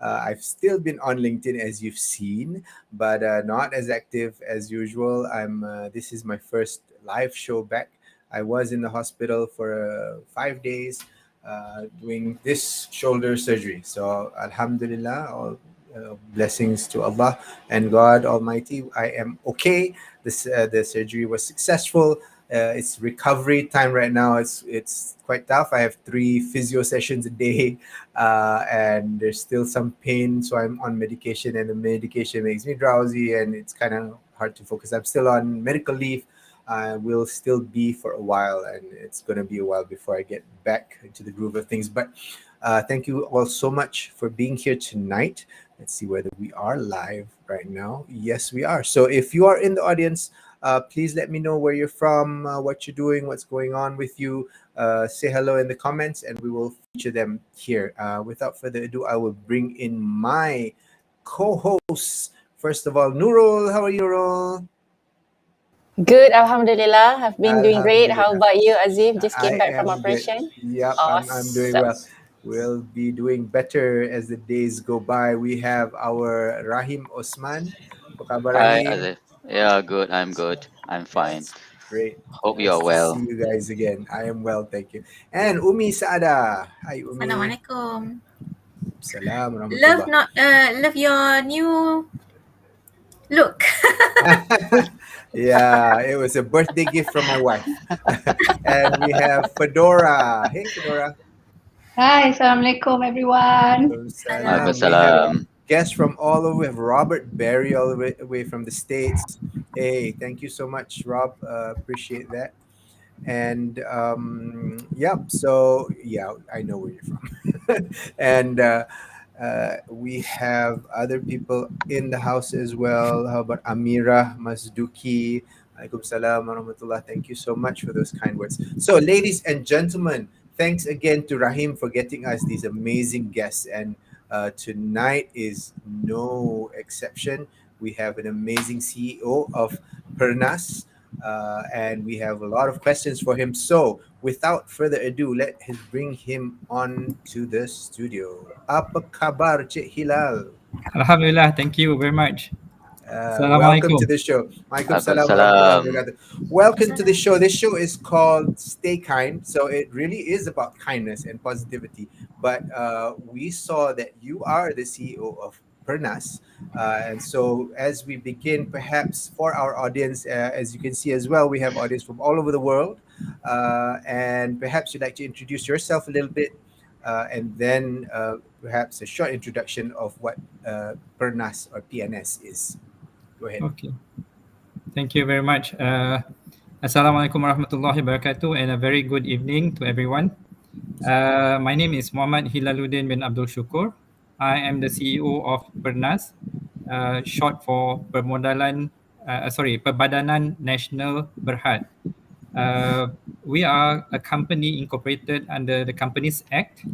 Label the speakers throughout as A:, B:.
A: I've still been on LinkedIn as you've seen, but not as active as usual. I'm. This is my first live show back. I was in the hospital for 5 days doing this shoulder surgery. So Alhamdulillah, all blessings to Allah and God Almighty. I am okay. The surgery was successful. It's recovery time right now. It's quite tough. I have 3 physio sessions a day, and there's still some pain. So I'm on medication, and the medication makes me drowsy, and it's kind of hard to focus. I'm still on medical leave. Will still be for a while, and it's going to be a while before I get back into the groove of things. But thank you all so much for being here tonight. Let's see whether we are live right now. Yes, we are. So if you are in the audience, please let me know where you're from, what you're doing, what's going on with you. Say hello in the comments, and we will feature them here. Without further ado, I will bring in my co-hosts. First of all, Nurul. How are you, Nurul?
B: Good, Alhamdulillah. I've been doing great. How
A: Alhamdulillah.
B: about you, Azif? Just came
A: I
B: back from
A: am good.
B: operation.
A: Yep, I'm doing
B: Awesome.
A: well. We'll be doing better as the days go by. We have our Rahim Osman. Apa khabar,
C: Hi,
A: Rahim?
C: Azif. Yeah, good. I'm good. I'm fine.
A: That's great.
C: Hope you
A: Nice
C: are
A: to see
C: well.
A: you guys again. I am well, thank you. And Ummi Saada. Hi, Ummi.
D: Assalamualaikum.
A: Salam
D: Love
A: rahmatullah.
D: love your new look.
A: Yeah, it was a birthday gift from my wife. And we have Fedora. Hey, Fedora.
E: Hi, Assalamualaikum everyone.
A: Salam. We have
C: Waalaikumsalam.
A: guests from all over. We have Robert Berry all the way from the States. Hey, thank you so much, Rob. Appreciate that. And yeah, so yeah, I know where you're from. And we have other people in the house as well. How about Amira Masduki? Alaikum salam wa rahmatullah. Thank you so much for those kind words. So, ladies and gentlemen, thanks again to Rahim for getting us these amazing guests. And tonight is no exception. We have an amazing CEO of PERNAS, and we have a lot of questions for him. So, without further ado, let's bring him on to the studio. Apa khabar, Cik Hilal?
F: Alhamdulillah, thank you very much.
A: Welcome to
F: Assalamualaikum.
A: the show. Waalaikum salam wa rahmatullahi wa
C: Waalaikumsalam.
A: barakatuh. Welcome to the show. This show is called Stay Kind. So it really is about kindness and positivity. But we saw that you are the CEO of PERNAS. And so as we begin, perhaps for our audience, as you can see as well, we have audience from all over the world. And perhaps you'd like to introduce yourself a little bit, and then perhaps a short introduction of what PERNAS or PNS is. Go ahead.
F: Okay. Thank you very much. Assalamualaikum warahmatullahi wabarakatuh, and a very good evening to everyone. My name is Mohd Hilaluddin Abd Shukor. I am the CEO of PERNAS, short for Perbadanan Nasional Berhad. We are a company incorporated under the Companies Act.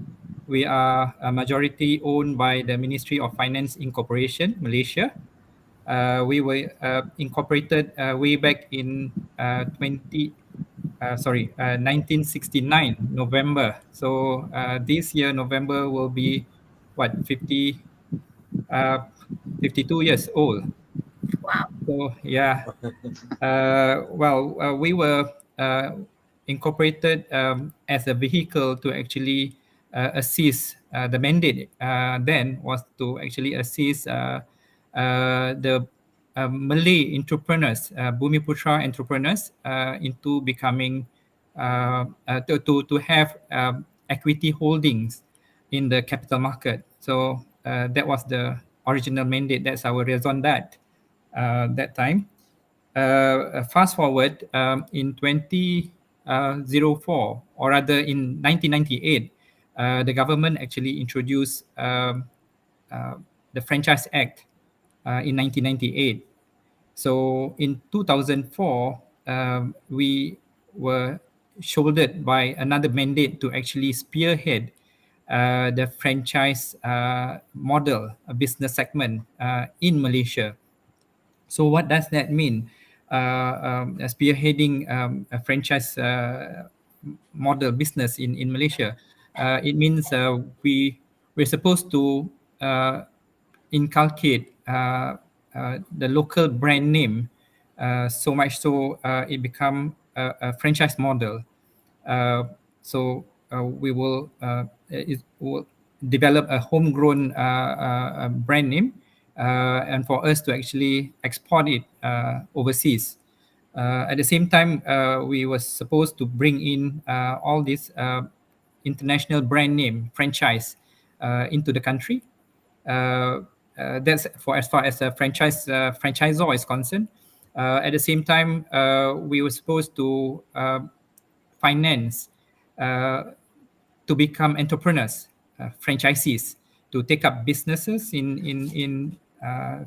F: We are a majority owned by the Ministry of Finance Incorporation, Malaysia. We were incorporated way back in 1969 November. So this year November will be 52 years old.
D: Wow.
F: So yeah, we were incorporated as a vehicle to actually assist. The mandate then was to actually assist the Malay entrepreneurs, Bumi Putra entrepreneurs, into becoming to have equity holdings in the capital market. So that was the original mandate. That's our raison d'être that time. Fast forward in 2004, or rather in 1998, the government actually introduced the Franchise Act in 1998. So in 2004, we were shouldered by another mandate to actually spearhead the franchise model, a business segment in Malaysia. So what does that mean? Spearheading a franchise model business in Malaysia. It means we're supposed to inculcate the local brand name, so much so it become a franchise model. We will develop a homegrown brand name, and for us to actually export it overseas. At the same time, we were supposed to bring in all these international brand name franchise into the country. That's for as far as a franchisor is concerned. At the same time, we were supposed to finance to become entrepreneurs, franchisees, to take up businesses in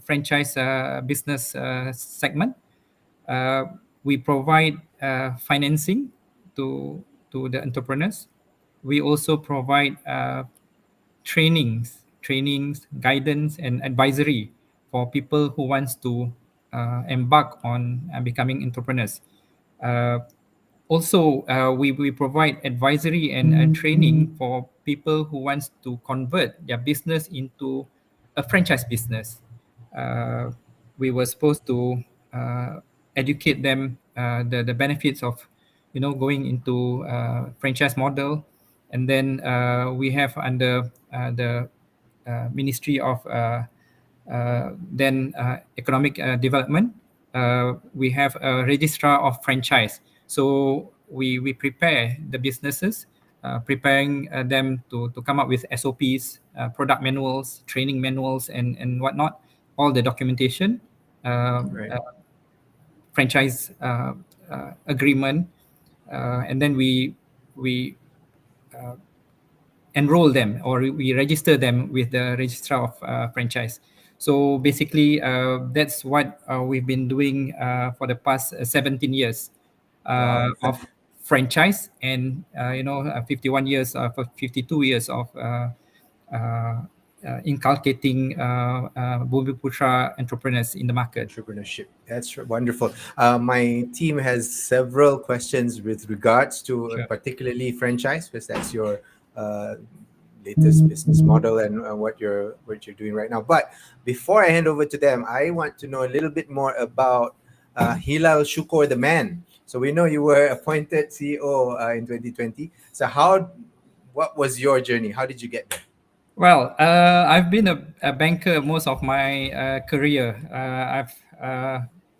F: franchise business segment. We provide financing to the entrepreneurs. We also provide trainings, guidance, and advisory for people who wants to embark on becoming entrepreneurs. We provide advisory and training for people who wants to convert their business into a franchise business. We were supposed to educate them the benefits of going into franchise model, and then we have under the Ministry of Economic Development, we have a registrar of franchise. So we prepare the businesses, preparing them to come up with SOPs, product manuals, training manuals, and whatnot, all the documentation,
A: Right.
F: franchise agreement, and then we enroll them, or we register them with the registrar of franchise. So basically, that's what we've been doing for the past 17 years
A: Wow.
F: of franchise, and 51 years, for 52 years of inculcating Bumiputra entrepreneurs in the market.
A: Entrepreneurship. That's wonderful. My team has several questions with regards to
F: Sure.
A: particularly franchise, because that's your latest business model and what you're doing right now. But before I hand over to them, I want to know a little bit more about Hilal Shukor, the man. So we know you were appointed CEO in 2020. So what was your journey? How did you get there?
F: Well, I've been a banker most of my career. I've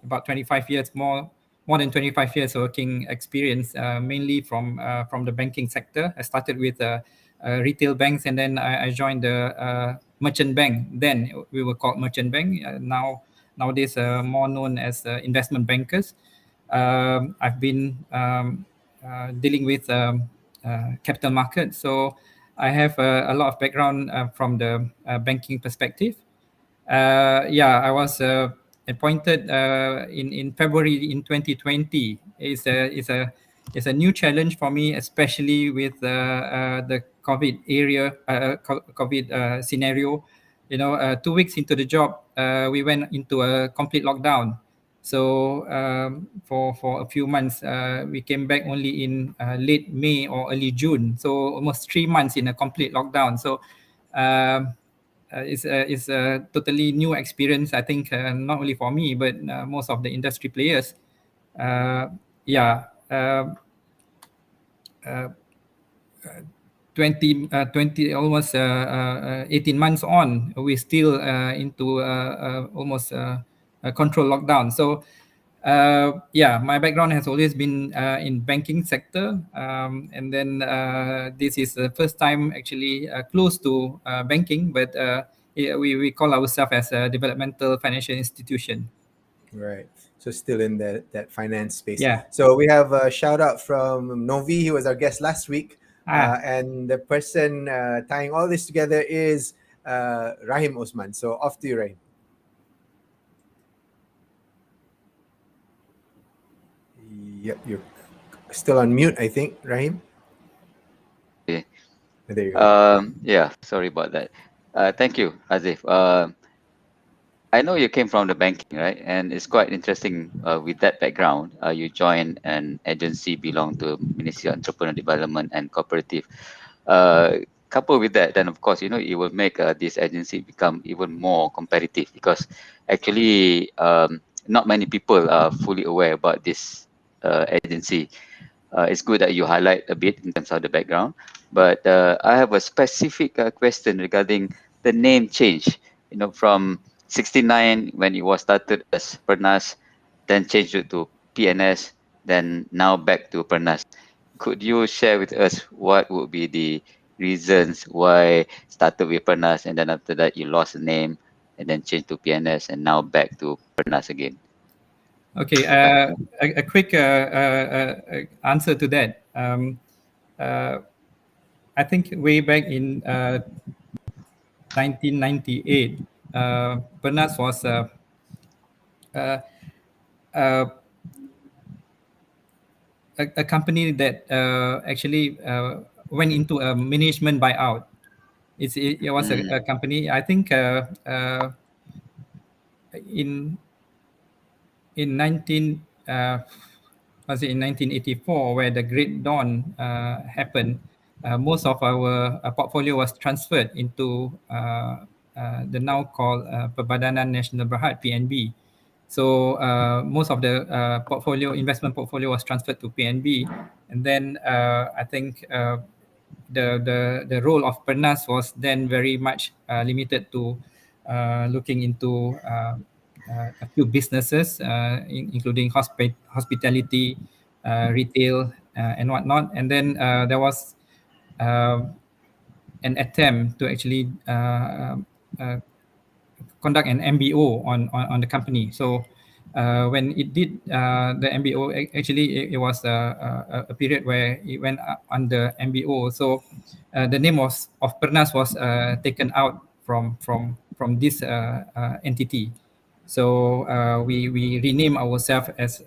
F: about 25 years, more than 25 years working experience, mainly from the banking sector. I started with retail banks, and then I joined the merchant bank. Then we were called merchant bank. Nowadays, more known as investment bankers. I've been dealing with capital markets, so I have a lot of background from the banking perspective. I was appointed in February in 2020. It's a new challenge for me, especially with the COVID COVID scenario. 2 weeks into the job, we went into a complete lockdown. So for a few months, we came back only in late May or early June. So almost 3 months in a complete lockdown. So it's a totally new experience, I think, not only for me, but most of the industry players. Uh, yeah. Uh, uh, 20 almost 18 months on, we're still into almost a control lockdown. So my background has always been in banking sector, and then this is the first time actually close to banking, but we call ourselves as a developmental financial institution.
A: Right. So still in that finance space.
F: Yeah.
A: So we have a shout out from Novi. He was our guest last week. And the person tying all this together is Rahim Osman. So off to you, Rahim. Yep, you're still on mute, I think, Rahim.
C: Okay.
A: There you go.
C: Sorry about that. Thank you, Azif. I know you came from the banking, right? And it's quite interesting with that background. You joined an agency belong to Ministry of Entrepreneurial Development and Cooperative. coupled with that, then of course, it will make this agency become even more competitive, because actually not many people are fully aware about this agency. It's good that you highlight a bit in terms of the background, but I have a specific question regarding the name change. From 69 when it was started as PERNAS, then changed it to PNS, then now back to PERNAS. Could you share with us what would be the reasons why started with PERNAS and then after that you lost the name and then changed to PNS and now back to PERNAS again?
F: Okay, a quick answer to that. I think way back in 1998, PERNAS was uh, a company that actually went into a management buyout. It was a company, I think, in in 19 was it in 1984, where the Great Dawn happened. Most of our portfolio was transferred into the now called Perbadanan Nasional Berhad (PNB). So most of the investment portfolio was transferred to PNB, and then I think the role of PERNAS was then very much limited to looking into a few businesses, including hospitality, retail, and whatnot. And then there was uh, an attempt to actually conduct an MBO on the company. So when it did the MBO, actually it was a period where it went under MBO. So the name of PERNAS was taken out from this entity. So we rename ourselves as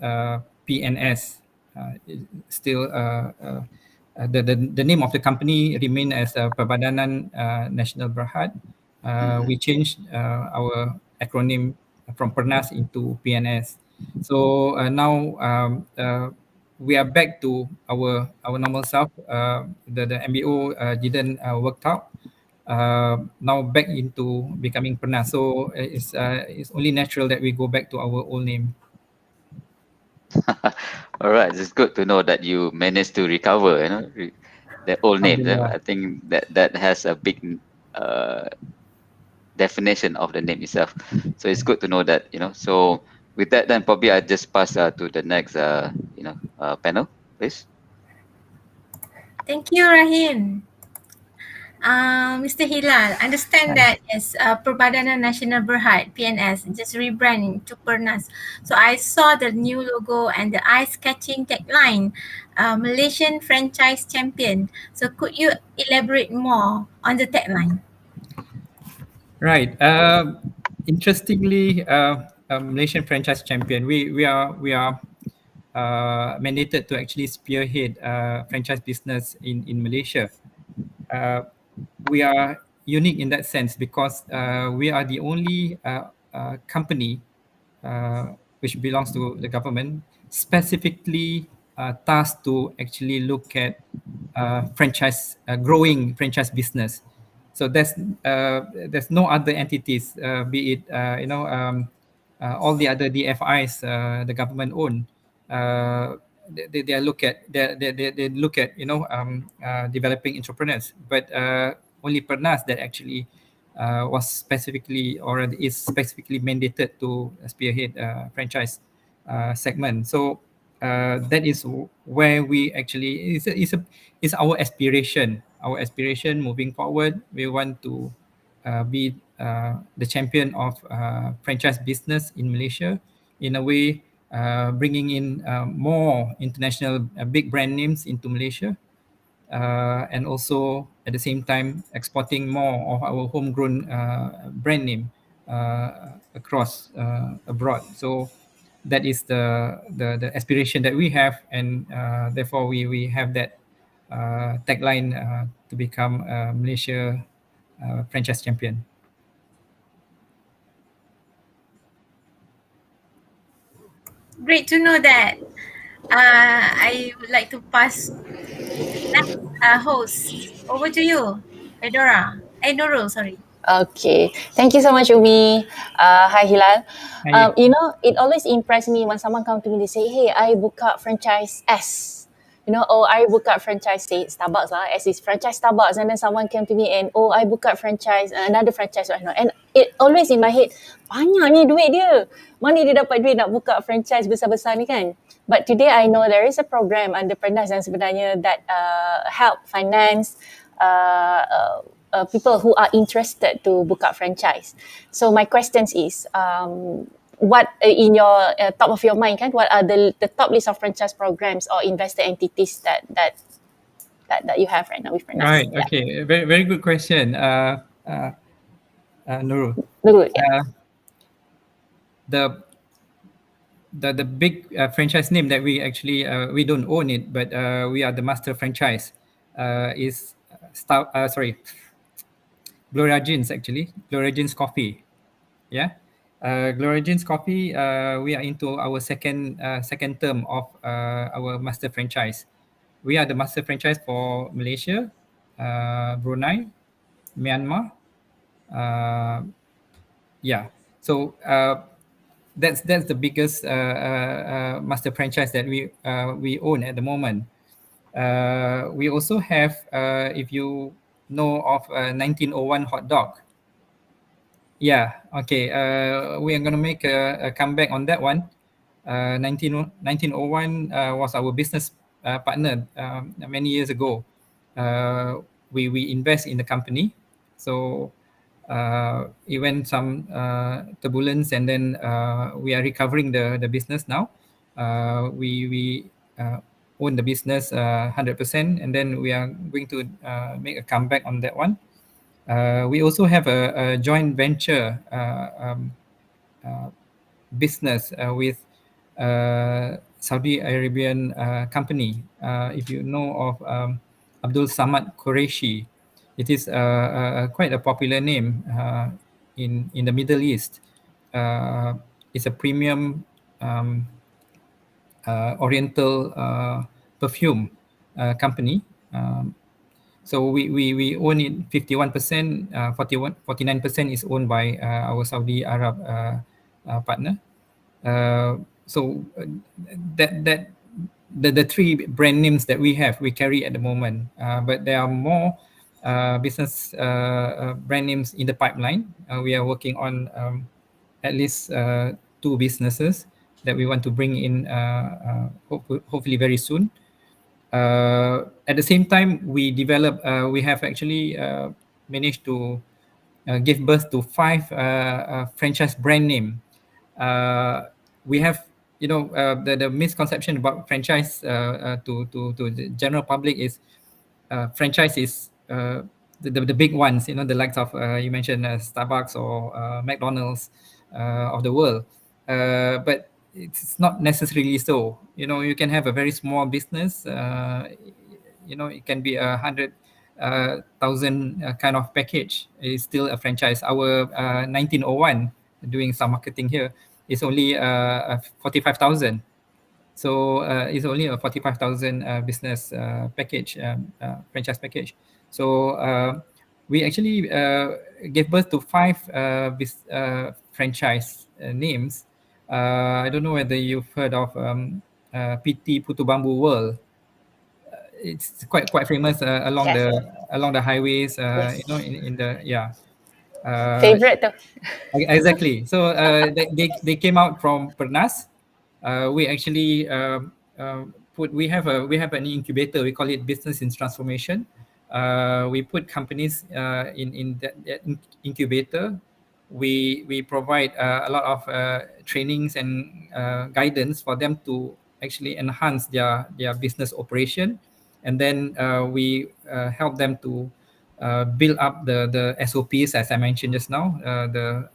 F: PNS. Still, the name of the company remain as Perbadanan Nasional Berhad. We changed our acronym from PERNAS into PNS. So now we are back to our normal self. The MBO didn't work out. Now back into becoming PERNAS. So it's only natural that we go back to our old name.
C: All right, it's good to know that you managed to recover, the old name.
F: Alhamdulillah.
C: I think that has a big definition of the name itself. So it's good to know that, So with that, then probably I just pass to the next, panel, please.
D: Thank you, Rahim. Mr. Hilal, understand that yes, Perbadanan Nasional Berhad (PNS) just rebrand to PERNAS. So I saw the new logo and the eye-catching tagline, Malaysian Franchise Champion. So could you elaborate more on the tagline?
F: Right. Interestingly, Malaysian franchise champion. We are mandated to actually spearhead franchise business in Malaysia. We are unique in that sense because we are the only company which belongs to the government specifically tasked to actually look at growing franchise business. So there's no other entities, be it all the other DFIs the government own. They look at they look at developing entrepreneurs, but only PERNAS that actually was specifically or is specifically mandated to spearhead franchise segment. So that is where we actually is our aspiration. Our aspiration moving forward, we want to be the champion of franchise business in Malaysia, in a way bringing in more international big brand names into Malaysia, and also at the same time exporting more of our homegrown brand name across abroad. So that is the aspiration that we have, and therefore we have that tagline to become Malaysia franchise champion.
D: Great to know that. I would like to pass next host over to you. Fedora. Nurul, sorry.
B: Okay, thank you so much, Ummi. Hi, Hilal.
F: Hi.
B: You know, it always impressed me when someone come to me, they say, hey, I book up franchise S. You know, oh, I book up franchise, say Starbucks lah, S is franchise Starbucks. And then someone came to me and, oh, I book up franchise, another franchise right now. And it always in my head, banyak ni duit dia. Mana dia dapat duit nak buka franchise besar-besar ni kan? But today I know there is a program under PERNAS yang sebenarnya that help finance people who are interested to book up franchise. So my questions is, what in your top of your mind kan? What are the top list of franchise programs or investor entities that you have right now with PERNAS?
F: Right. Okay. Very very good question. Nurul.
B: Good. Yeah.
F: The big franchise name that we actually we don't own it, but we are the master franchise is Gloria Jeans, actually. Gloria Jeans Coffee. Yeah. Gloria Jeans Coffee, we are into our second term of our master franchise. We are the master franchise for Malaysia, Brunei, Myanmar. Yeah. So that's the biggest master franchise that we own at the moment. We also have, if you know of 1901 hot dog. Yeah, okay. We are going to make a comeback on that one. 1901 was our business partner many years ago. We invest in the company. So it went some turbulence, and then we are recovering the business now. We own the business 100%, and then we are going to make a comeback on that one. We also have a joint venture business with Saudi Arabian company. If you know of Abdul Samad Qureshi, it is quite a popular name in the Middle East. It's a premium Oriental perfume company. So we own it 51%, 49% is owned by our Saudi Arab partner. So the three brand names that we have, we carry at the moment, but there are more business brand names in the pipeline. We are working on at least 2 businesses that we want to bring in hopefully very soon. At the same time, we have actually managed to give birth to 5 franchise brand name. We have, the misconception about franchise to the general public is franchise is the big ones, the likes of you mentioned Starbucks or McDonald's of the world, but it's not necessarily so. You can have a very small business. It can be 100,000 kind of package. It's still a franchise. Our 1901, doing some marketing here, is only 45,000. So it's only a 45,000 business package, franchise package. So we actually gave birth to 5 franchise names. I don't know whether you've heard of PT Putu Bambu World. It's quite famous along the highways.
B: Yes.
F: In the
B: Favorite though.
F: Exactly. So they came out from PERNAS. We actually we have an incubator. We call it Business in Transformation. We put companies in that incubator. We provide a lot of trainings and guidance for them to actually enhance their business operation, and then we help them to build up the SOPs, as I mentioned just now, the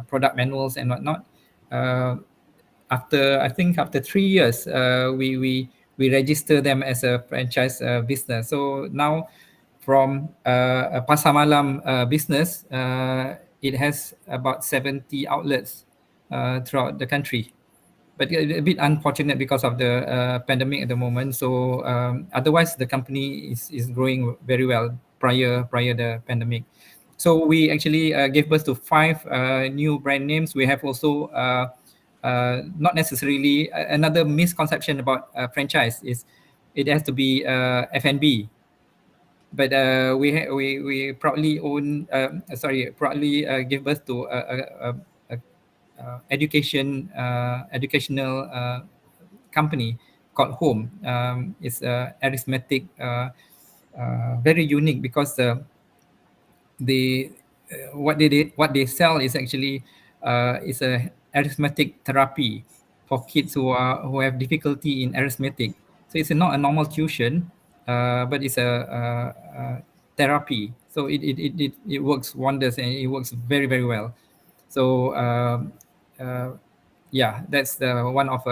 F: product manuals and whatnot. After 3 years, we register them as a franchise business. So now, from a pasar malam business, it has about 70 outlets throughout the country. But a bit unfortunate because of the pandemic at the moment. So otherwise, the company is growing very well. prior the pandemic. So we actually gave birth to 5 new brand names. We have also not necessarily another misconception about franchise is it has to be F&B, but we proudly proudly give birth to educational company called Home. It's arithmetic, very unique because they what they sell is actually is a arithmetic therapy for kids who have difficulty in arithmetic. So it's not a normal tuition, but it's a therapy. So it works wonders, and it works very, very well. So yeah, that's the one of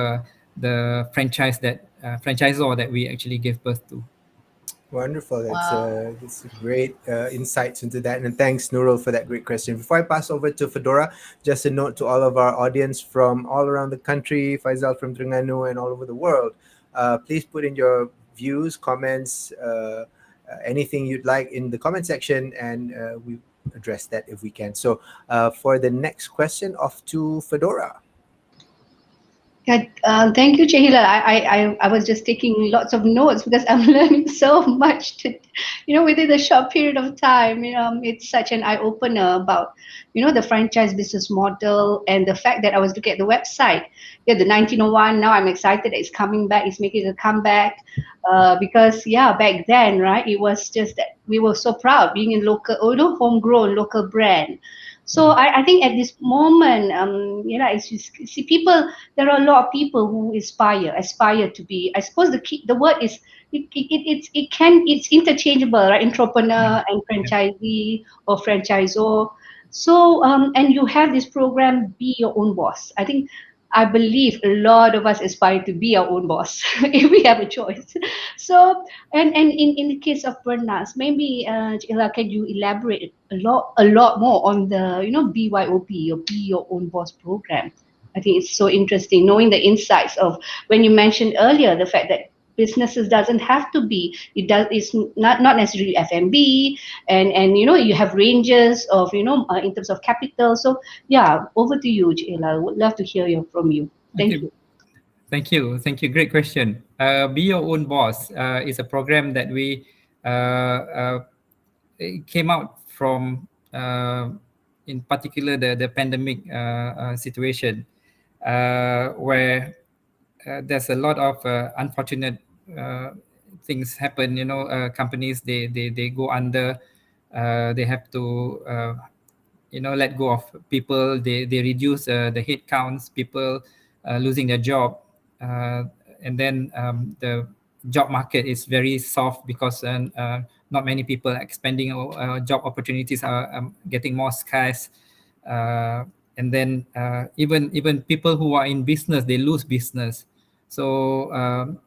F: the franchisor that we actually gave birth to.
A: Wonderful.
B: Wow.
A: That's a great insights into that. And thanks, Nurul, for that great question. Before I pass over to Fedora, just a note to all of our audience from all around the country, Faisal from Terengganu, and all over the world. Please put in your views, comments, anything you'd like in the comment section, and we address that if we can. So for the next question, off to Fedora.
E: Yeah, thank you, Chahila. I was just taking lots of notes because I'm learning so much within a short period of time. It's such an eye opener about, the franchise business model and the fact that I was looking at the website. Yeah, the 1901. Now I'm excited that it's coming back. It's making a comeback because back then, right, it was just that we were so proud being in local, homegrown local brand. So I think at this moment, as you see people, there are a lot of people who aspire to be. I suppose the word is it's interchangeable, right? Entrepreneur and franchisee or franchisor. So and you have this program, Be Your Own Boss. I believe a lot of us aspire to be our own boss if we have a choice. So, and in the case of PERNAS, maybe Ella, can you elaborate a lot more on the BYOB or Be Your Own Boss program? I think it's so interesting knowing the insights of when you mentioned earlier the fact that businesses doesn't have to be it's not necessarily F&B and you have ranges of in terms of capital. So yeah, over to you, Ella. Would love to hear from you. Thank you.
F: Thank you. Great question. Be Your Own Boss is a program that we it came out from, in particular, the pandemic situation, where there's a lot of unfortunate things happen. Companies they go under. They have to let go of people. They reduce the head counts. People losing their job, and then the job market is very soft because not many people are expanding. Job opportunities are getting more scarce. And then even people who are in business, they lose business. So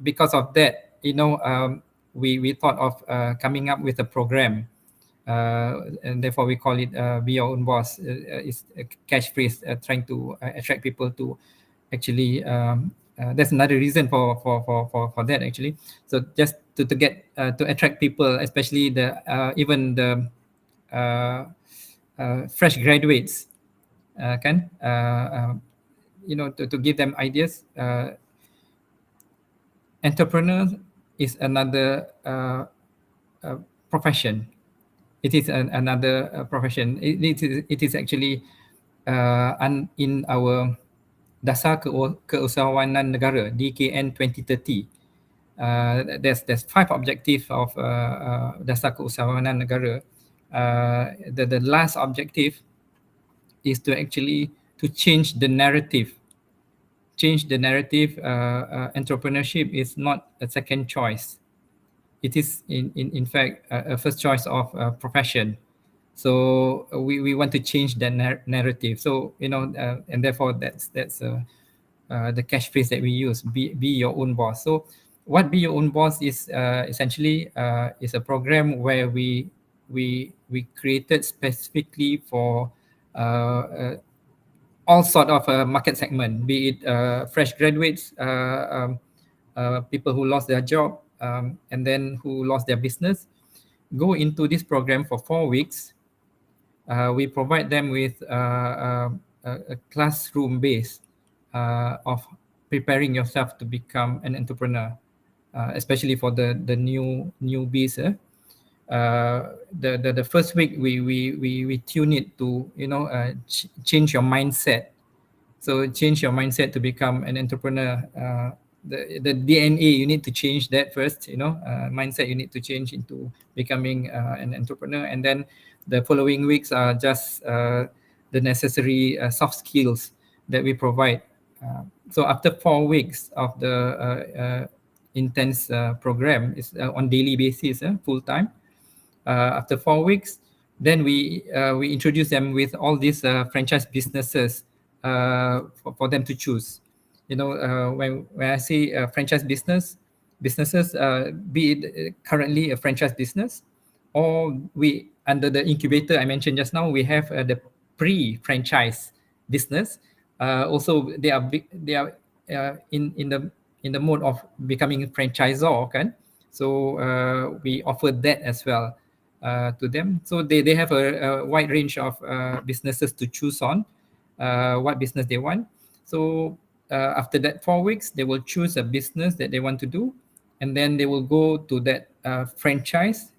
F: because of that, we thought of coming up with a program, and therefore we call it Be Your Own Boss. It's a catchphrase trying to attract people to actually. That's another reason for that actually. So just to get to attract people, especially even the fresh graduates, to give them ideas. Entrepreneur is another profession. It is another profession. It is actually in our Dasar Keusahawanan Negara DKN 2030. There's 5 objectives of Dasar Keusahawanan Negara. The last objective is to actually to change the narrative. Entrepreneurship is not a second choice. It is in fact a first choice of profession. So we want to change that narrative. So and therefore that's the catchphrase that we use. Be your own boss. So what Be Your Own Boss is essentially is a program where we created specifically for all sort of market segment, be it fresh graduates, people who lost their job, and then who lost their business go into this program for 4 weeks. We provide them with a classroom base of preparing yourself to become an entrepreneur, especially for the newbies. The first week we tune it to change your mindset. So change your mindset to become an entrepreneur. The DNA, you need to change that first. Mindset you need to change into becoming an entrepreneur, and then the following weeks are just the necessary soft skills that we provide. So after 4 weeks of the intense program, is on daily basis, full time. After 4 weeks, then we introduce them with all these franchise businesses for them to choose. When I say franchise businesses, be it currently a franchise business, or we under the incubator I mentioned just now, we have the pre-franchise business. Also, they are in the mode of becoming a franchisor, kan? So we offer that as well to them. So they have a wide range of businesses to choose on, what business they want. So after that 4 weeks, they will choose a business that they want to do, and then they will go to that franchise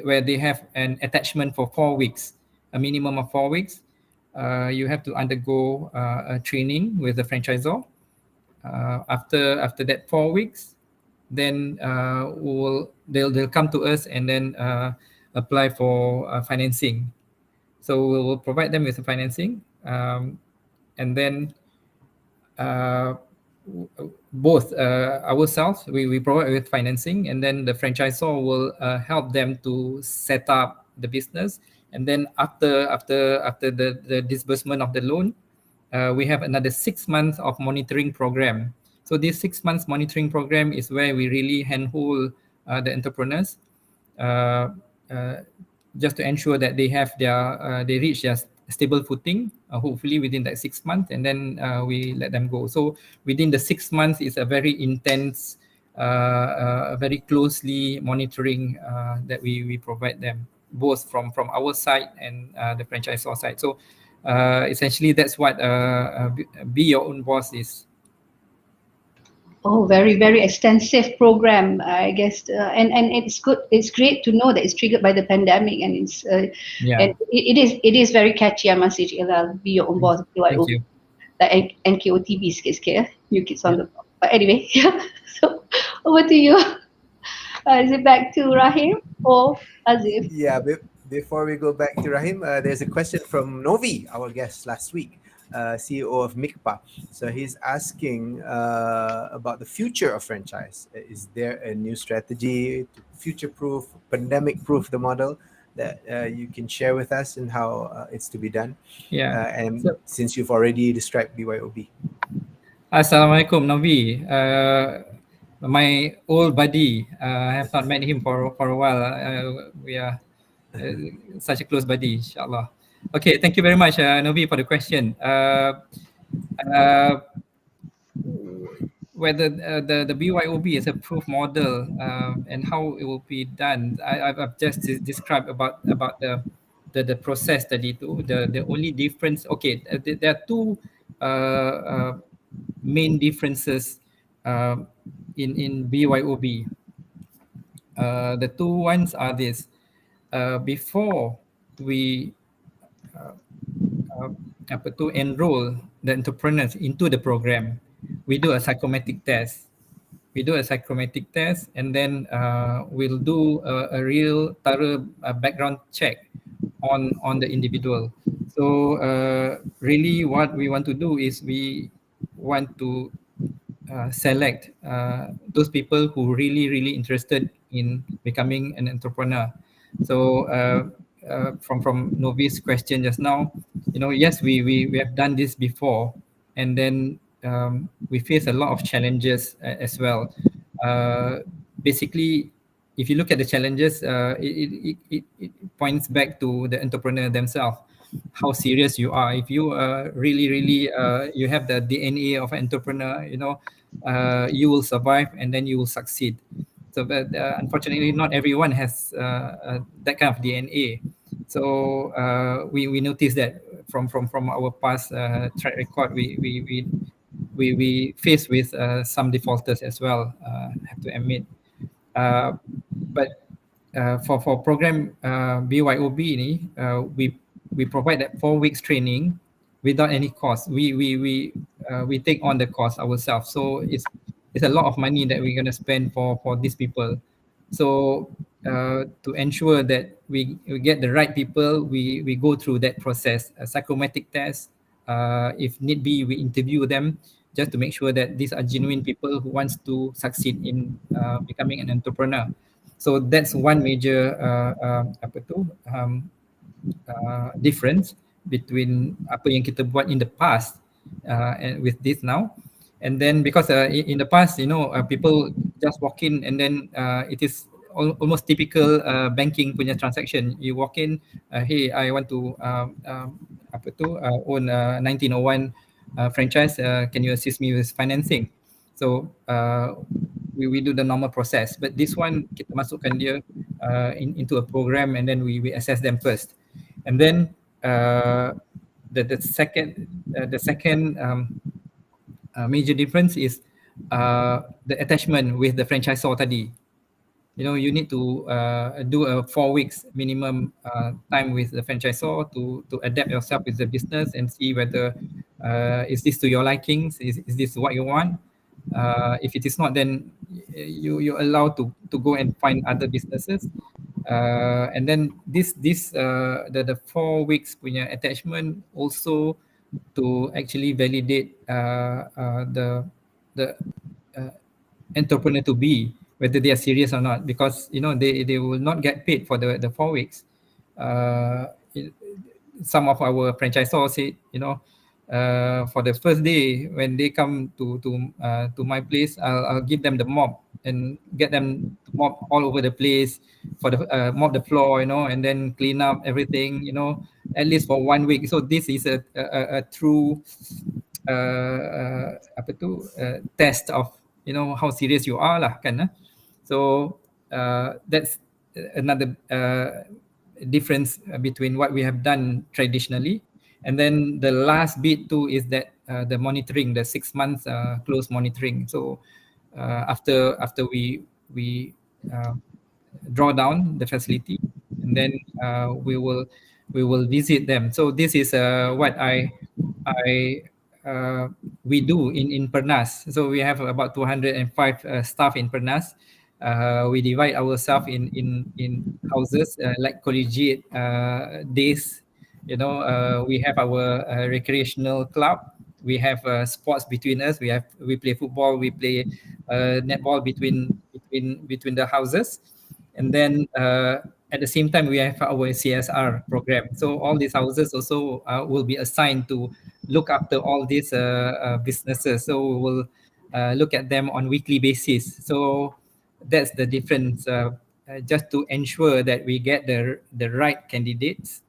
F: where they have an attachment for 4 weeks, a minimum of 4 weeks. You have to undergo a training with the franchisor. After that 4 weeks, then they'll come to us and then apply for financing. So we will provide them with the financing, and then both ourselves, we provide with financing, and then the franchisor will help them to set up the business. And then after the disbursement of the loan, we have another 6 months of monitoring program. So this 6 months monitoring program is where we really handhold the entrepreneurs, just to ensure that they have they reach their stable footing, hopefully within that 6 months, and then we let them go. So within the 6 months is a very intense, very closely monitoring that we provide them, both from our side and the franchisor side. So essentially that's what Be Your Own Boss is.
E: Oh, very, very extensive program, I guess, and it's good. It's great to know that it's triggered by the pandemic, and it's and it is very catchy. I must say, Be Your Own Boss.
F: Thank you.
E: Like NKOTB, sikit-sikit, New Kids on the Block. But anyway, yeah. So over to you. Is it back to Rahim or Azif?
A: Yeah, before we go back to Rahim, there's a question from Novi, our guest last week, CEO of MICPA. So he's asking about the future of franchise. Is there a new strategy to future-proof, pandemic-proof the model that you can share with us, and how it's to be done?
F: Yeah.
A: And since you've already described BYOB.
F: Assalamualaikum, Novi. My old buddy. I have not met him for a while. We are such a close buddy, inshallah. Okay, thank you very much, Novi, for the question. Whether the BYOB is a proof model and how it will be done, I've just described about the process tadi tu. The only difference, okay, there are two main differences in BYOB. The two ones are this. Before we enroll the entrepreneurs into the program, we do a psychometric test. And then we'll do a real thorough background check on the individual. So really what we want to do is we want to select those people who really interested in becoming an entrepreneur. So from Novi's question just now, yes, we have done this before, and then we face a lot of challenges as well. Basically, if you look at the challenges, it points back to the entrepreneur themselves, how serious you are. If you really you have the DNA of an entrepreneur, you will survive and then you will succeed. So, but unfortunately, not everyone has that kind of DNA. So we noticed that from our past track record, we faced with some defaulters as well. Have to admit, but for program BYOB ni, we provide that 4 weeks training without any cost. We take on the cost ourselves. So it's a lot of money that we're gonna spend for these people. So to ensure that we get the right people, we go through that process, a psychometric test. If need be, we interview them just to make sure that these are genuine people who wants to succeed in becoming an entrepreneur. So that's one major apa tu difference between apa yang kita buat in the past and with this now. And then because in the past, people just walk in and then it is almost typical banking punya transaction. You walk in, hey, I want to apa tu own 1901 franchise. Can you assist me with financing? So we do the normal process. But this one kita masukkan dia into a program and then we assess them first. And then the second major difference is the attachment with the franchisor tadi. You need to do a 4 weeks minimum time with the franchisor to adapt yourself with the business and see whether is this to your likings, is this what you want. If it is not, then you're allowed to go and find other businesses. And then the 4 weeks punya attachment also to actually validate the entrepreneur to be, whether they are serious or not, because they will not get paid for the 4 weeks. Some of our franchisors say, for the first day when they come to my place, I'll give them the mop and get them to mop all over the place, for the mop the floor, and then clean up everything, at least for 1 week. So this is a true test of how serious you are lah, kan. So that's another difference between what we have done traditionally. And then the last bit too is that the monitoring, the 6 months close monitoring. So after we draw down the facility, and then we will visit them. So this is what we do in PERNAS. So we have about 205 staff in PERNAS. We divide ourselves in houses like collegiate days. We have our recreational club. We have sports between us. We play football. We play netball between the houses, and then at the same time we have our CSR program. So all these houses also will be assigned to look after all these businesses. So we will look at them on weekly basis. So that's the difference, just to ensure that we get the right candidates.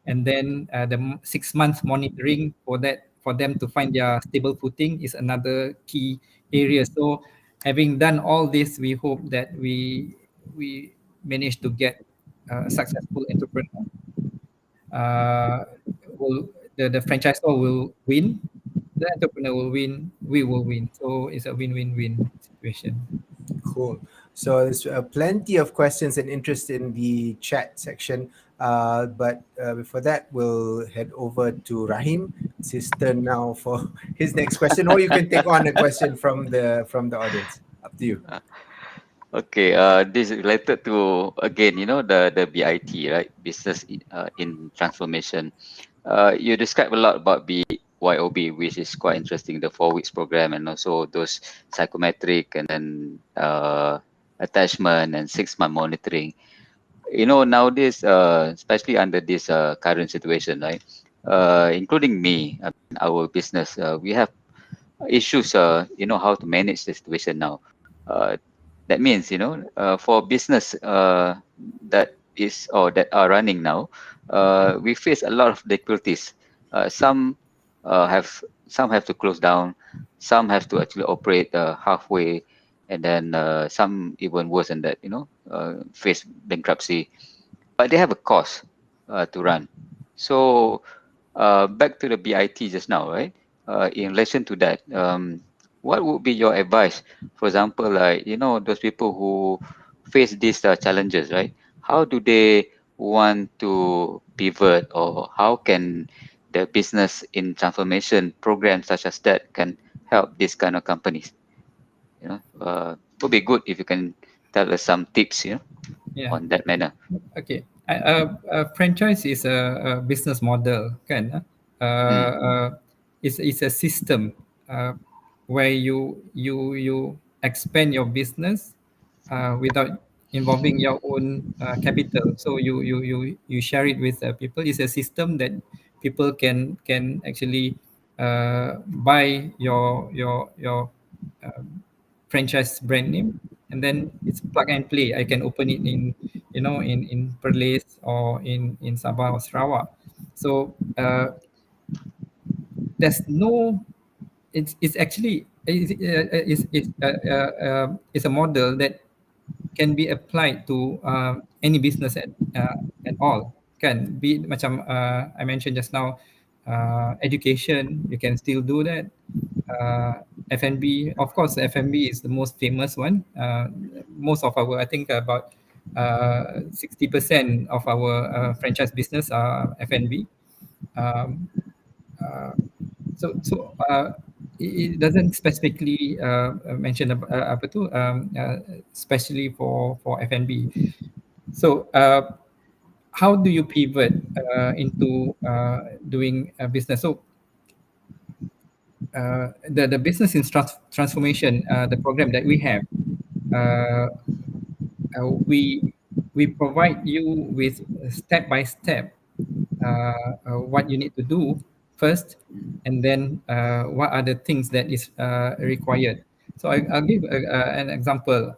F: And then the 6 months monitoring for them to find their stable footing is another key area. So having done all this, we hope that we manage to get a successful entrepreneur. The franchisor will win, the entrepreneur will win, we will win. So it's a win-win-win situation.
A: Cool. So there's plenty of questions and interest in the chat section. But before that, we'll head over to Rahim. It's his turn now for his next question, or you can take on a question from the audience. Up to you.
C: Okay, this is related to, again, the BIT, right? Business in transformation. You describe a lot about BYOB, which is quite interesting, the 4 weeks program, and also those psychometric and then attachment and 6 month monitoring. Nowadays, especially under this current situation, right? Including me, our business, we have issues, how to manage the situation now. That means, for business that is or that are running now, we face a lot of difficulties. Some have to close down, some have to actually operate halfway, and then some even worse than that, face bankruptcy, but they have a cost to run. So back to the BIT just now, right? In relation to that, what would be your advice? For example, like those people who face these challenges, right? How do they want to pivot, or how can the business in transformation programs such as that can help these kind of companies? Would be good if you can tell us some tips,
F: Yeah.
C: on that manner.
F: Okay. Franchise is a business model, kan?
C: Mm.
F: It's a system where you expand your business without involving your own capital. So you share it with people. It's a system that people can actually buy your franchise brand name, and then it's plug and play. I can open it in in Perlis or in Sabah or Sarawak. So there's no it's actually it's a model that can be applied to any business at all, kan, be it macam I mentioned just now, education, you can still do that. F&B, of course, F&B is the most famous one. Most of our, I think about 60% of our franchise business are F&B. Um, uh, so it doesn't specifically mention apa tu, especially for F&B. So how do you pivot into doing a business? So the business in transformation, the program that we have, uh, we provide you with step by step what you need to do first, and then what are the things that is required. So I'll give an example.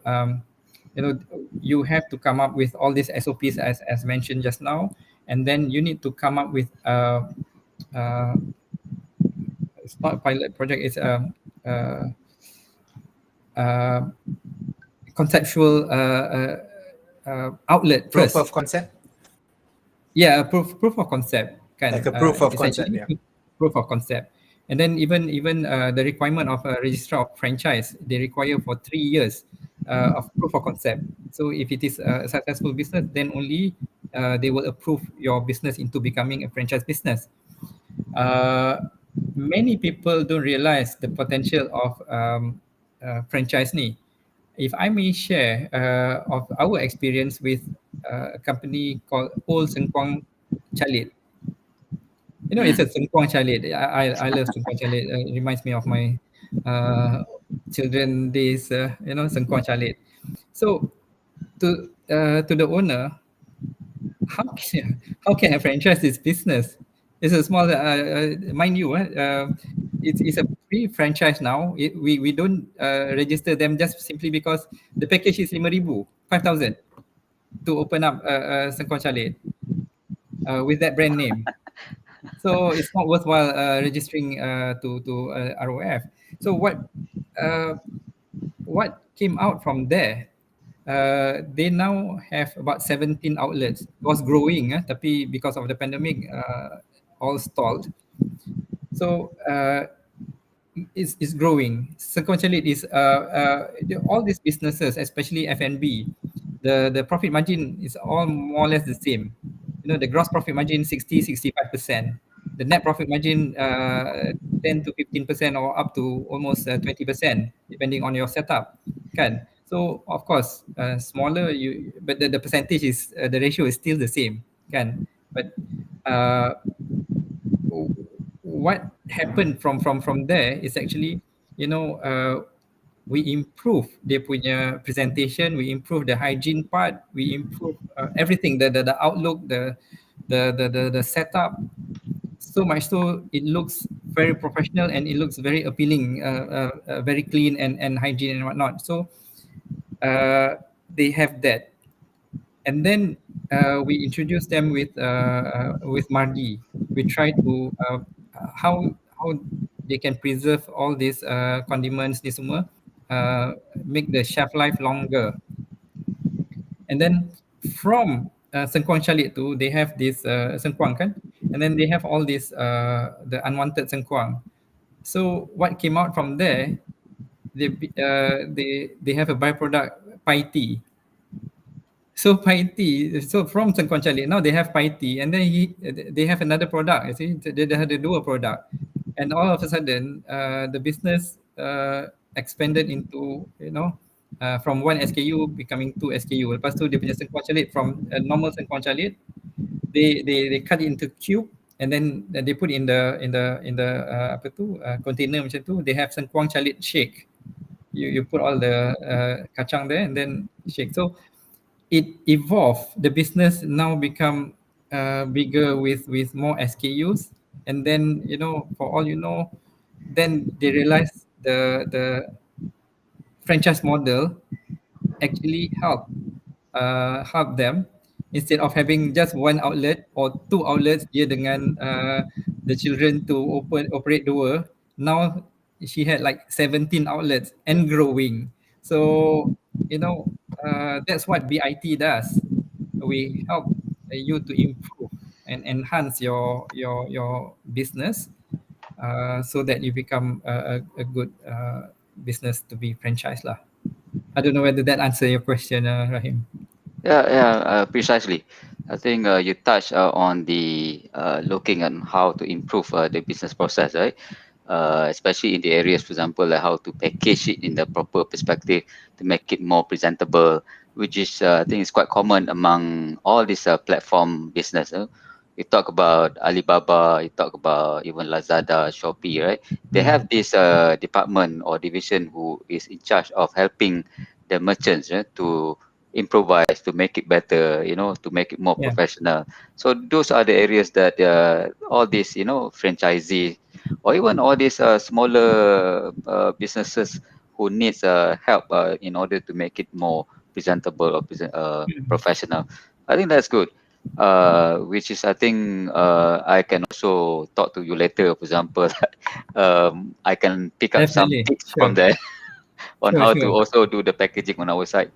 F: You have to come up with all these SOPs as mentioned just now, and then you need to come up with uh, it's not a pilot project, it's uh, uh, conceptual outlet
A: Proof
F: first.
A: of concept?
F: Yeah, proof of concept,
A: Like
F: kan,
A: a proof of concept,
F: essentially
A: yeah.
F: proof of concept. And then even the requirement of a registrar of franchise, they require for 3 years of proof of concept. So if it is a successful business, then only they will approve your business into becoming a franchise business. Many people don't realize the potential of franchise ni. If I may share of our experience with a company called Old Sengkuang Chalit. It's a Sengkuang Chalit. I love Sengkuang Chalit. It reminds me of my children days. Sengkuang Chalit. So to the owner, how can a franchise this business? It's a small, mind you, it's a free franchise now. We don't register them just simply because the package is 5,000, 5,000 to open up Sengkong Chalet with that brand name. So it's not worthwhile registering to ROF. So what came out from there? They now have about 17 outlets. It was growing, tapi because of the pandemic, all stalled. So it's growing. Sequentially, all these businesses, especially F&B, the profit margin is all more or less the same. The gross profit margin 65%. The net profit margin 10 to 15% or up to almost 20%, depending on your setup. Kan? So of course, smaller but the percentage is the ratio is still the same. Kan? But what happened from there is actually, we improve their punya presentation, we improve the hygiene part, we improve everything, the outlook, the setup, so much so it looks very professional and it looks very appealing, very clean and hygiene and whatnot. So they have that. And then we introduce them with Mardi. We try to how they can preserve all these condiments ni semua, make the shelf life longer. And then from sengkuang calit tu, they have this sengkuang kan, and then they have all this the unwanted sengkuang. So what came out from there, they have a byproduct pai tea. So pai tea, so from sengkuang calit now they have pai tea, and then they have another product. You see, they have the dual product, and all of a sudden the business expanded into, you know, from one SKU becoming two SKU. Lepas tu dia punya sengkuang calit from normal sengkuang calit, they cut it into cube, and then they put in the apa tu container macam tu. They have sengkuang calit shake. You put all the kacang there and then shake. So it evolved. The business now become bigger with more SKUs, and then, you know, for all you know, then they realize the franchise model actually help them. Instead of having just one outlet or two outlets, dia dengan the children to operate dua. Now she had like 17 outlets and growing. So, you know, that's what BIT does. We help you to improve and enhance your business, so that you become a good business to be franchised lah. I don't know whether that answer your question, Rahim.
C: Yeah, precisely. I think you touched on the looking at how to improve the business process, right? Especially in the areas, for example, like how to package it in the proper perspective to make it more presentable, which is I think is quite common among all these platform business. You talk about Alibaba, you talk about even Lazada, Shopee, right? They have this department or division who is in charge of helping the merchants, right, to improvise, to make it better, you know, to make it more professional. So those are the areas that all these, you know, franchisees or even all these smaller businesses who needs help in order to make it more presentable or professional. I think that's good. Which is, I think, I can also talk to you later. For example, I can pick up some
F: Definitely.
C: tips from there on how to
F: Sure.
C: also do the packaging on our side.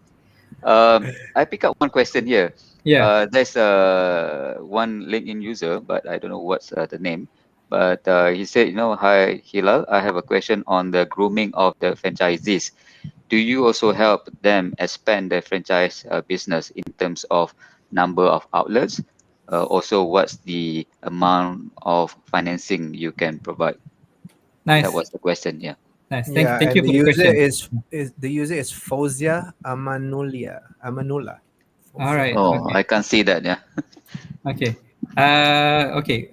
C: I pick up one question here.
F: Yeah.
C: There's one LinkedIn user, but I don't know what's the name. But he said, you know, hi Hilal, I have a question on the grooming of the franchisees. Do you also help them expand their franchise business in terms of number of outlets? Also, what's the amount of financing you can provide?
F: Nice.
C: That was the question. Yeah.
F: Nice.
A: Yeah,
F: Thank
A: and
F: you
A: the
F: for the
A: user
F: question.
A: is the user is Fozia Amanula.
F: All right.
C: Oh,
F: Okay.
C: I can't see that. Yeah.
F: Okay. Okay.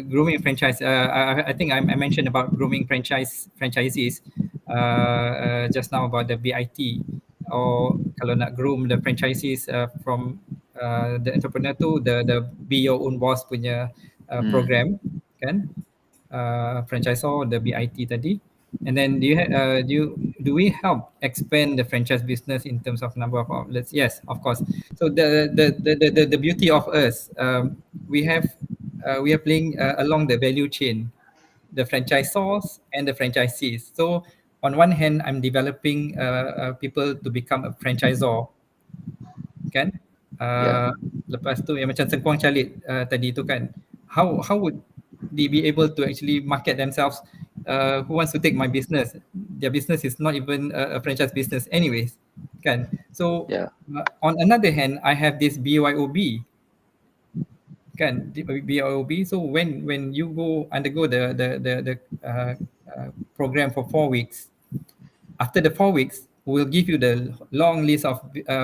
F: Grooming franchise. I think I mentioned about grooming franchisees just now about the BIT, or kalau nak groom the franchisees from the entrepreneur to the be your own boss punya program, kan? Franchisor, the BIT tadi. And then do we help expand the franchise business in terms of number of outlets? Yes, of course. So the beauty of us, we are playing along the value chain, the franchisors and the franchisees. So on one hand, I'm developing people to become a franchisor, kan? Lepas tu yang macam sengkuang calit tadi tu kan, how would they be able to actually market themselves? Who wants to take my business? Their business is not even a franchise business anyways, kan? So on another hand, I have this BYOB, kan? BYOB. So when you undergo the program for 4 weeks, after the 4 weeks, we'll give you the long list of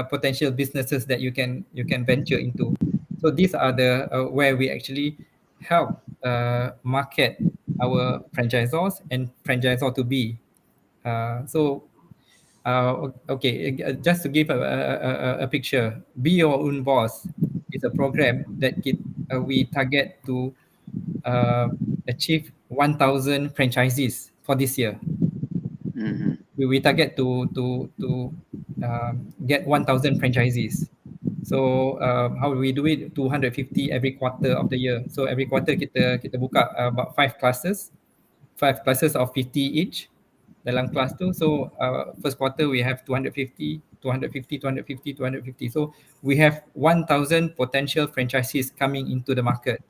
F: potential businesses that you can venture into. So these are the where we actually help market our franchisors and franchisor to be. Okay, just to give a picture, Be Your Own Boss is a program that we target to achieve 1,000 franchisees for this year. We target to get 1,000 franchisees. So how do we do it? 250 every quarter of the year. So every quarter kita buka about 5 classes of 50 each. dalam kelas tu. So first quarter we have 250. So we have 1,000 potential franchisees coming into the market.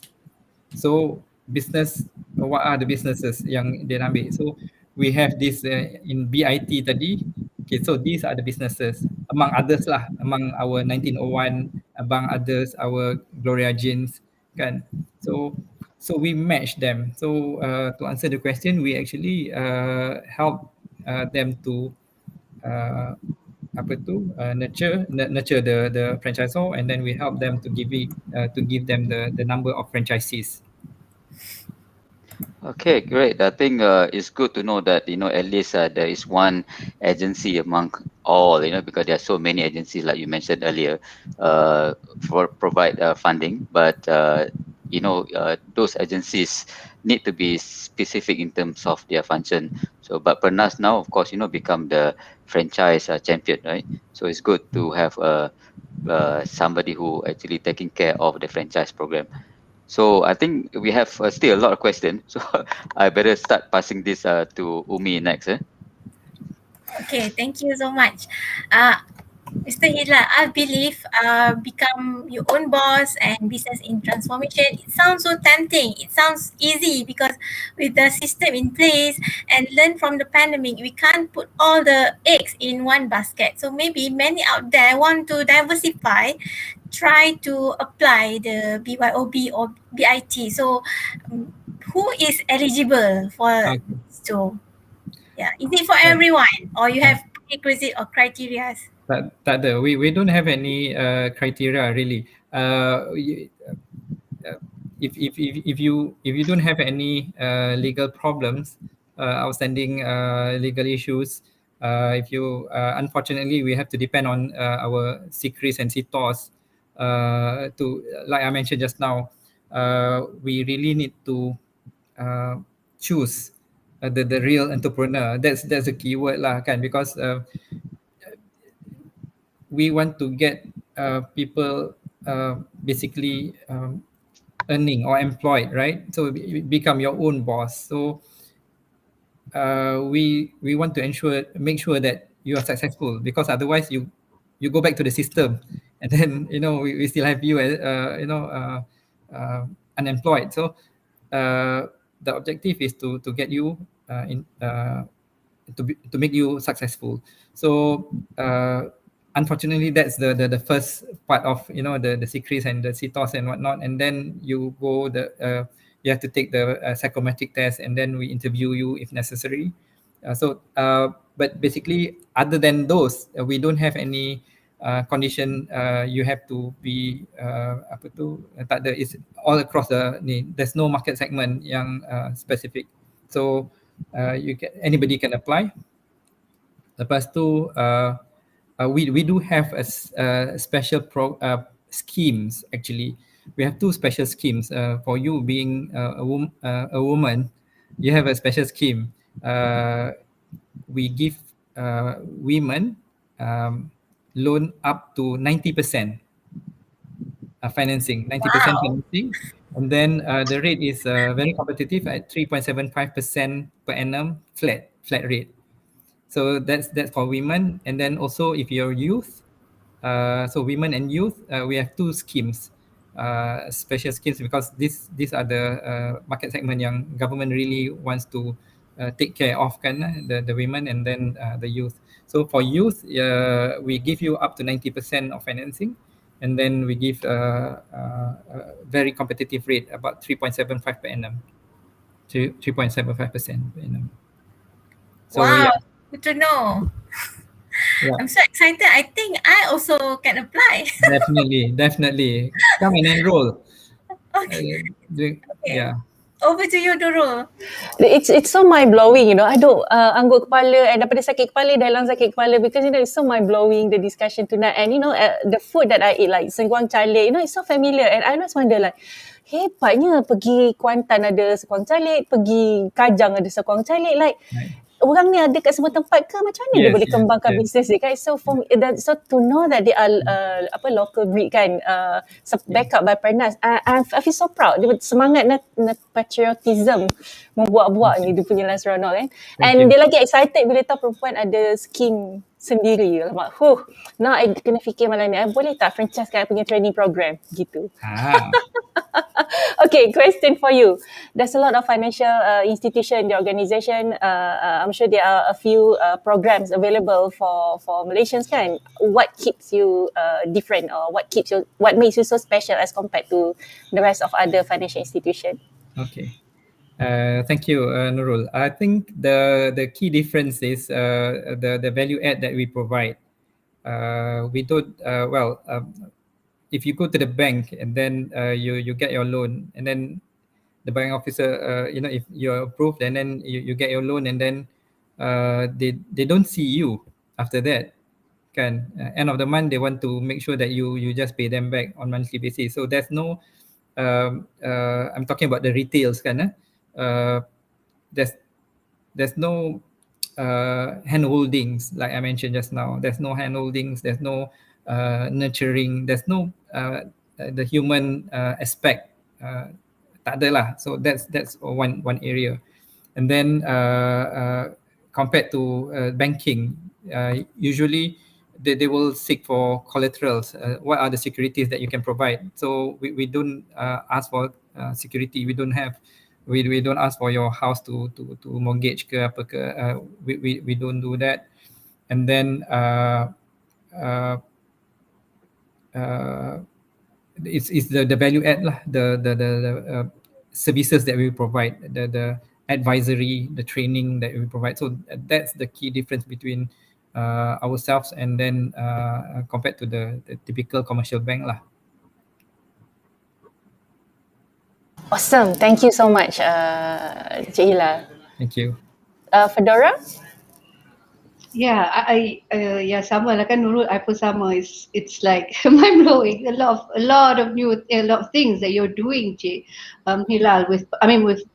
F: So business, what are the businesses yang dia nak ambil? So we have this in BIT tadi. Okay, so these are the businesses among others lah, among our 1901, among others our Gloria Jeans, kan? So we match them. So to answer the question, we actually help them to nurture the franchisor, and then we help them to give them the number of franchisees.
C: Okay, great. I think it's good to know that at least there is one agency among all, because there are so many agencies like you mentioned earlier, for provide funding, but those agencies need to be specific in terms of their function. So, but PERNAS now, of course, become the franchise champion, right? So it's good to have somebody who actually taking care of the franchise program. So I think we have still a lot of questions. So I better start passing this to Ummi next.
D: Okay, thank you so much. Mr. Hilal, I believe become your own boss and business in transformation, it sounds so tempting. It sounds easy because with the system in place and learn from the pandemic, we can't put all the eggs in one basket. So maybe many out there want to diversify, try to apply the BYOB or BIT. So who is eligible for so? Yeah, is it for everyone or you have prerequisite or criteria?
F: Tak ada. We don't have any criteria really. If you don't have any legal problems, outstanding legal issues, if you unfortunately we have to depend on our CCRIS and CTOS to, like I mentioned just now, we really need to choose the real entrepreneur. That's a keyword lah kan, because we want to get people basically earning or employed, right? So become your own boss. So we want to make sure that you are successful, because otherwise you go back to the system, and then we still have you as unemployed. So the objective is to get you to make you successful. So unfortunately, that's the first part of the secrets and the CTOS and whatnot, and then you go you have to take the psychometric test, and then we interview you if necessary. But basically, other than those, we don't have any condition. You have to be tak ada, it's all across there's no market segment yang specific. So anybody can apply. Lepas tu we do have a special schemes actually. We have two special schemes for you being a woman. You have a special scheme. We give women loan up to 90% financing, 90% financing, and then the rate is very competitive at 3.75% per annum flat rate. So that's for women. And then also if you're youth, so women and youth, we have two schemes, special schemes, because these are the market segment yang government really wants to take care of kan, the women and then the youth. So for youth, we give you up to 90% of financing, and then we give a very competitive rate, about 3.75 per annum, 3.75% per annum. So,
D: wow, good to know.
F: Yeah.
D: I'm so excited. I think I also can apply.
F: Definitely. Come and enroll.
D: Okay.
F: Yeah.
D: Over to you, Nurul.
B: It's so mind blowing, Aduh, anggut kepala, and daripada sakit kepala, dalam sakit kepala, because it's so mind blowing, the discussion tonight, and the food that I eat, like sengkuang calik, it's so familiar, and I just wonder like, hebatnya pergi Kuantan ada sengkuang calik, pergi Kajang ada sengkuang calik, like orang ni ada kat semua tempat ke, macam mana dia boleh kembangkan bisnes dia kan. So so to know that they are local breed kan, back up by PERNAS, I feel so proud. Dia semangat patriotism membuat-buat ni dia punya lah seronok kan. And dia lagi excited bila tahu perempuan ada scheme sendiri. Alamak, now I kena fikir malam ni, boleh tak franchise kan punya training program gitu. Okay, question for you. There's a lot of financial institution, the organisation. I'm sure there are a few programs available for Malaysians kan. What keeps you different, or what makes you so special as compared to the rest of other financial institution?
F: Okay. Thank you, Nurul. I think the key difference is the value add that we provide. We don't if you go to the bank and then you get your loan, and then the bank officer, if you're approved, and then you get your loan, and then they don't see you after that. Kan, end of the month they want to make sure that you just pay them back on monthly basis. So there's no I'm talking about the retails kan. There's no hand holdings like I mentioned just now. There's no hand holdings, there's no nurturing, there's no the human aspect, tak ada lah. So that's one area. And then compared to banking, usually they will seek for collaterals. What are the securities that you can provide? So we don't ask for security. We don't ask for your house to mortgage ke apa ke. We don't do that. And then it's the value add lah, the services that we provide, the advisory, the training that we provide. So that's the key difference between ourselves and then compared to the typical commercial bank lah.
B: Awesome. Thank you so much, Cik Hila.
F: Thank you.
B: Fedora?
E: Yeah, yeah, sama lah kan Nurul. I pun sama. It's like mind blowing. A lot of things that you're doing, Cik Hilal, with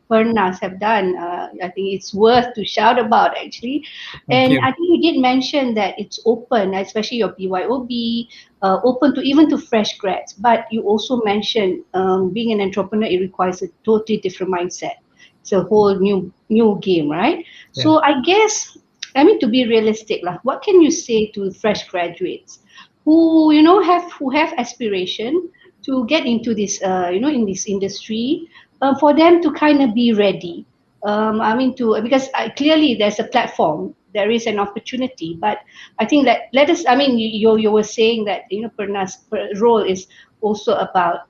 E: PERNAS have done. I think it's worth to shout about actually. And I think you did mention that it's open, especially your BYOB, open to even to fresh grads. But you also mentioned being an entrepreneur, it requires a totally different mindset. It's a whole new game, right? Yeah. So I guess, to be realistic, what can you say to fresh graduates who have aspiration to get into this in this industry, for them to kind of be ready? Because clearly there's a platform, there is an opportunity, but I think that you were saying that PERNAS role is also about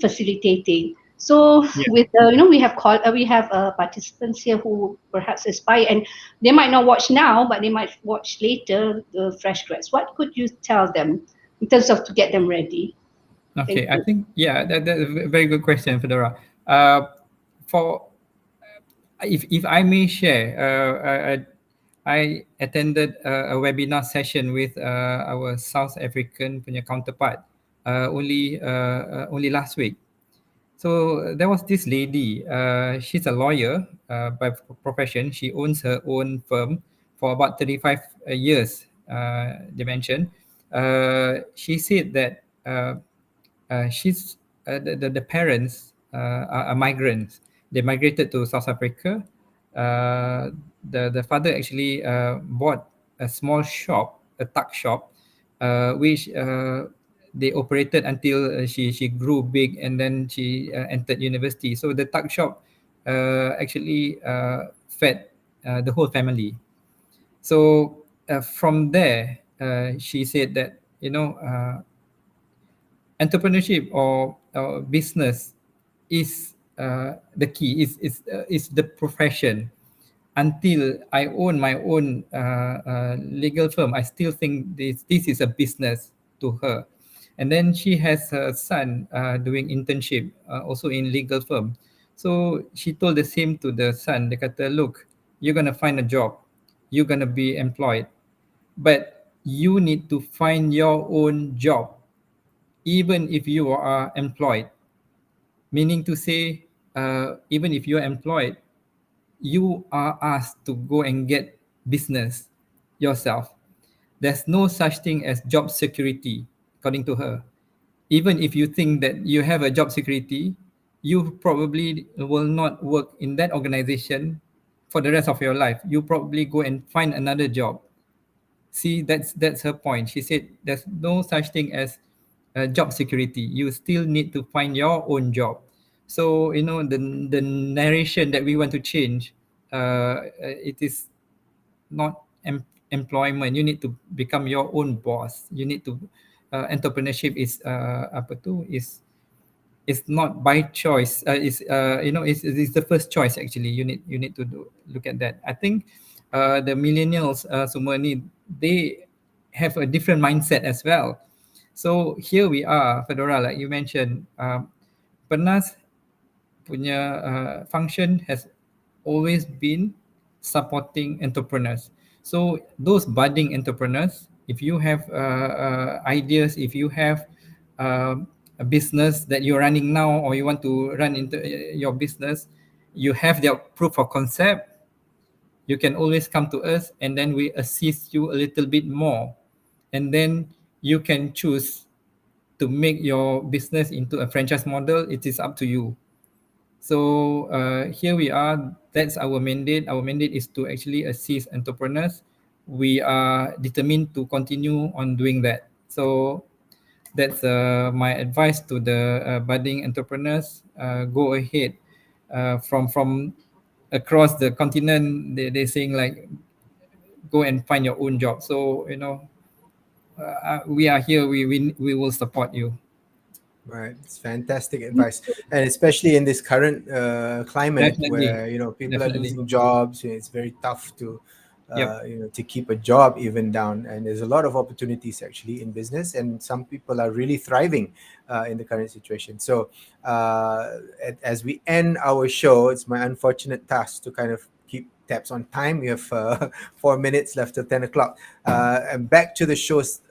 E: facilitating. So with we have participants here who perhaps aspire, and they might not watch now, but they might watch later, the fresh grads. What could you tell them in terms of to get them ready?
F: Okay, I think that's a very good question, Fedora. If I may share, I attended a webinar session with our South African punya counterpart only last week. So there was this lady, she's a lawyer by profession. She owns her own firm for about 35 years, they mentioned. She said that she's the parents are migrants. They migrated to South Africa. The father actually bought a small shop, a tuck shop, which they operated until she grew big, and then she entered university. So the tuck shop actually fed the whole family. So from there, she said that entrepreneurship or business is the key. Is the profession. Until I own my own legal firm, I still think this is a business to her. And then she has her son doing internship also in legal firm. So she told the same to the son. Dia kata, look, you're going to find a job. You're going to be employed. But you need to find your own job, even if you are employed. Meaning to say, even if you're employed, you are asked to go and get business yourself. There's no such thing as job security, according to her. Even if you think that you have a job security, you probably will not work in that organization for the rest of your life. You probably go and find another job. See, that's her point. She said there's no such thing as job security. You still need to find your own job. So the narration that we want to change, it is not employment. You need to become your own boss. You need to entrepreneurship is apa tu is not by choice. It's the first choice actually. You need to look at that. I think the millennials semua ni, they have a different mindset as well. So here we are, Fedora, like you mentioned, PERNAS punya function has always been supporting entrepreneurs. So those budding entrepreneurs, if you have ideas, if you have a business that you're running now, or you want to run into your business, you have the proof of concept, you can always come to us, and then we assist you a little bit more, and then you can choose to make your business into a franchise model. It is up to you. So here we are. That's our mandate. Our mandate is to actually assist entrepreneurs. We are determined to continue on doing that. So that's my advice to the budding entrepreneurs. Go ahead. From across the continent, they're saying like, go and find your own job. So we are here. We will support you.
A: Right, it's fantastic advice, and especially in this current climate
F: Definitely.
A: where people are
F: Definitely.
A: losing jobs. It's very tough to
F: Yep.
A: to keep a job even down, and there's a lot of opportunities actually in business, and some people are really thriving in the current situation. So as we end our show, it's my unfortunate task to kind of keep tabs on time. We have 4 minutes left till 10 o'clock, and back to the show's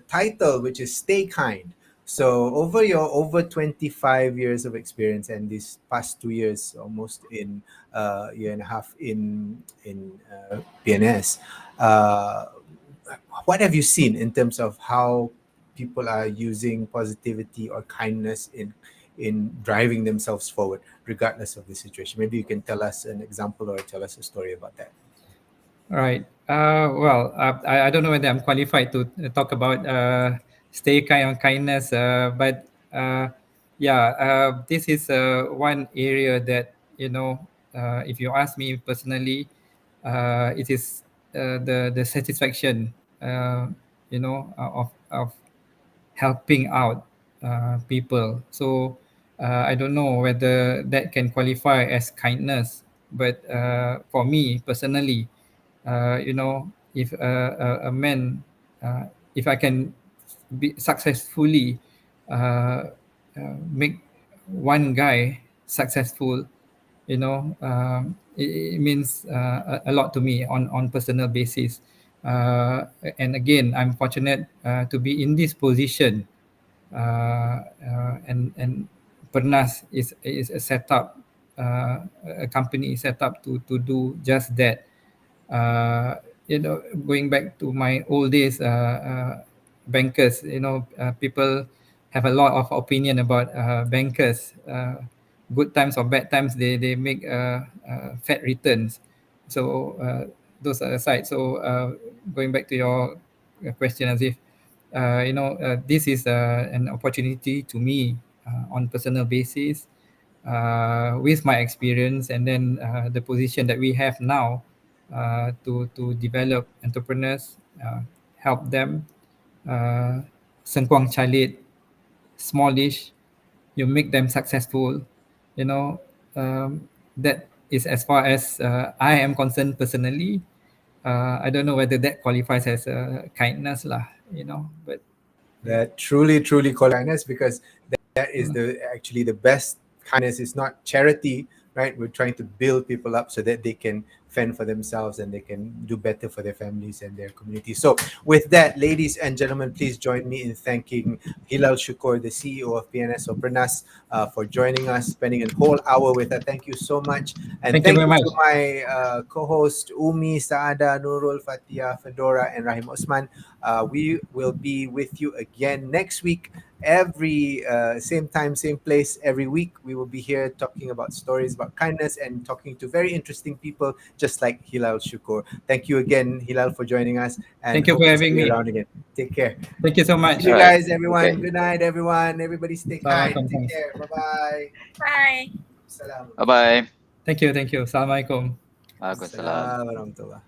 A: title, which is Stay Kind. So over 25 years of experience, and these past 2 years, almost in year and a half in PNS, what have you seen in terms of how people are using positivity or kindness in driving themselves forward, regardless of the situation? Maybe you can tell us an example or tell us a story about that.
F: All right. Well, I don't know whether I'm qualified to talk about stay kind on kindness, but this is one area that if you ask me personally, it is the satisfaction, of helping out people. So I don't know whether that can qualify as kindness, but for me personally, if a man, if I can be successfully make one guy successful, it means a lot to me on personal basis. And again, I'm fortunate to be in this position, and PERNAS is a setup, a company set up to do just that. Going back to my old days, bankers, people have a lot of opinion about bankers. Good times or bad times, they make fat returns. So those are aside. So going back to your question, as if this is an opportunity to me on personal basis, with my experience, and then the position that we have now, to develop entrepreneurs, help them, sengkuang calit, smallish, you make them successful. That is as far as I am concerned personally. I don't know whether that qualifies as kindness lah, but
A: That truly qualifies kindness, because that is the actually the best kindness. Is not charity, right? We're trying to build people up so that they can fend for themselves and they can do better for their families and their community. So with that, ladies and gentlemen, please join me in thanking Hilal Shukor, the CEO of PNS or PERNAS, for joining us, spending a whole hour with us. Thank you so much. And
F: Thank you
A: thank
F: very
A: you
F: much.
A: to my co-host, Ummi, Saada, Nurul Fathiyah, Fedora, and Rahim Osman. We will be with you again next week. Every same time, same place, every week we will be here talking about stories about kindness and talking to very interesting people just like Hilal Shukor. Thank you again, Hilal, for joining us, and
F: Thank you
A: hope
F: for
A: to
F: having
A: see you
F: me.
A: around again. Take care.
F: Thank you so
A: See
F: much.
A: you
C: All right.
A: guys, everyone.
C: Okay.
A: Good night, everyone. Everybody stay kind.
F: Assalamualaikum.
A: Take care. Bye-bye.
D: Bye.
A: Salam.
C: Bye bye.
F: Thank you. Assalamualaikum.
C: Waalaikumsalam.
A: Salam warahmatullah.